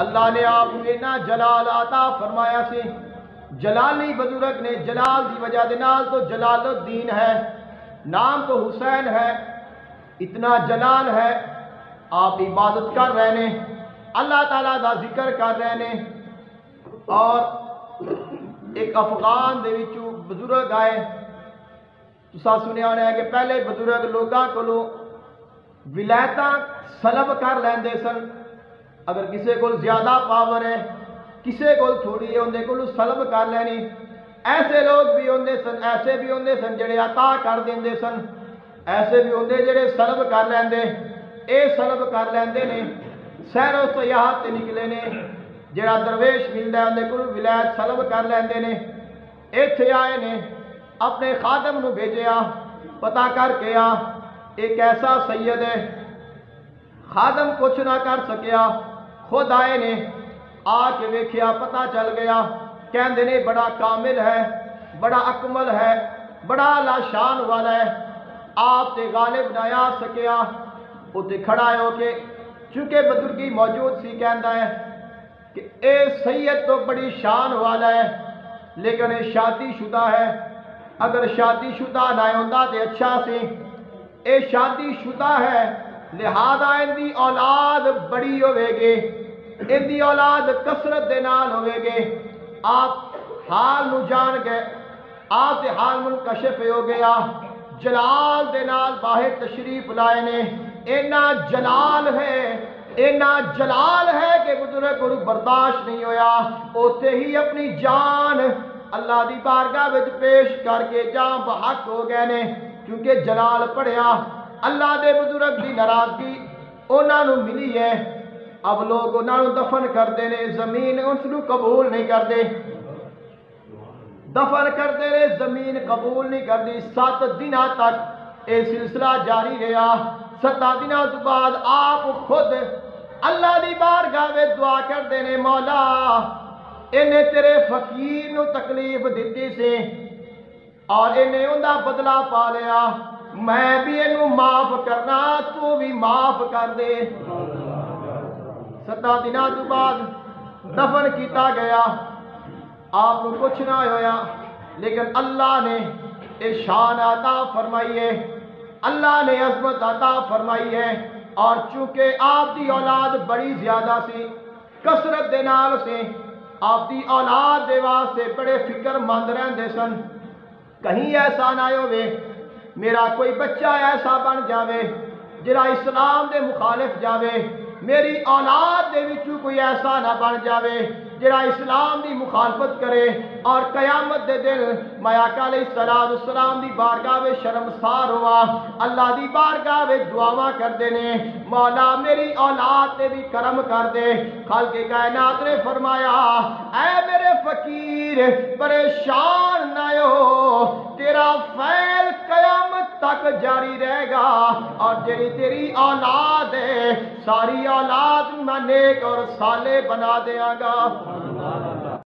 اللہ نے آپ کو اتنا جلال عطا فرمایا سی. جلالی بزرگ نے جلال دی وجہ دے نال تو جلال الدین ہے، نام تو حسین ہے، اتنا جلال ہے. آپ عبادت کر رہے نے، اللہ تعالیٰ دا ذکر کر رہے نے، اور ایک افغان دے وچوں بزرگ آئے. تسا سنیا ہونا ہے کہ پہلے بزرگ لوگاں کولوں ولایتاں سلب کر لیندے سن. اگر کسی کو زیادہ پاور ہے، کسی کو تھوڑی ہے، اندے کو سلب کر لینی. ایسے لوگ بھی ہوندے سن، ایسے بھی ہوندے سن جڑے عطا کر دیندے سن، ایسے بھی ہوندے جڑے سلب کر لیندے. اے سلب کر لیندے نے، سیر و سیاحت تے نکلے نے، جڑا درویش ملدا ہے اندے کو ولایت سلب کر لیندے نے. ایتھے آئے نے، اپنے خادم نو بھیجیا، پتہ کر کے آ ایک ایسا سید ہے. خادم کچھ نہ کر سکیا، خود آئے نے، آ کے ویکھیا، پتہ چل گیا. کہندے نے بڑا کامل ہے، بڑا اکمل ہے، بڑا اعلیٰ شان والا ہے. آپ تے غالب نہ آ سکیا. اتنے کھڑا ہو کے چونکہ بزرگی موجود سی، کہندا ہے کہ اے سید تو بڑی شان والا ہے لیکن اے شادی شدہ ہے. اگر شادی شدہ نہ ہوندا تے اچھا سی. اے شادی شدہ ہے، لہذا ان دی اولاد بڑی ہوے گی، ان دی اولاد کثرت دے نال ہوے گی. آپ حال نو جان گئے، آپ دے حال منکشف ہو گیا. جلال دے نال باہر تشریف لائے نے. اینا جلال ہے، اینا جلال ہے کہ بزرگ کو برداشت نہیں ہویا. اوتے ہی اپنی جان اللہ دی بارگاہ وچ پیش کر کے جان بحق ہو گئے نے. کیونکہ جلال پڑھیا، اللہ دے بزرگ دی ناراضگی انہاں نو ملی ہے. اب لوگ انہاں نو دفن کردے نے، زمین اس نو قبول نہیں کردے. دفن کردے نے، زمین قبول نہیں کردی. 7 دنوں تک یہ سلسلہ جاری رہا. 7 دنوں تو بعد آپ خود اللہ دی بارگاہ میں دعا کردے نے، مولا انہیں تیرے فقیر نو تکلیف دیتی سی اور انہیں ان دا بدلہ پا لیا. میں بھی انہوں معاف کرنا، تو بھی معاف کر دے. 7 دنوں تو بعد دفن کیتا گیا. آپ کو کچھ نہ ہویا، لیکن اللہ نے یہ شان عطا فرمائی ہے، اللہ نے عظمت عطا فرمائی ہے. اور چونکہ آپ دی اولاد بڑی زیادہ سی، کثرت دے نال سے آپ دی اولاد دے واسطے بڑے فکر مند رہندے سن. کہیں ایسا نہ ہوئے میرا کوئی بچہ ایسا بن جاوے جڑا اسلام دے مخالف جاوے، میری اولاد دے وچوں کوئی ایسا نہ بن جاوے جڑا اسلام دی مخالفت کرے. اور قیامت دے دن میں آقا علیہ السلام دی بارگاہ میں شرمسار ہوا. اللہ دی بارگاہ میں دعاواں کردے نے، مولا میری اولاد تے بھی کرم کر دے. خالق کائنات نے فرمایا، اے میرے فقیر پریشان نہ ہو، تیرا فیل قیامت تک جاری رہے گا. اور جیڑی تیری اولاد ہے، ساری اولاد میں نیک اور صالح بنا دیاں گا.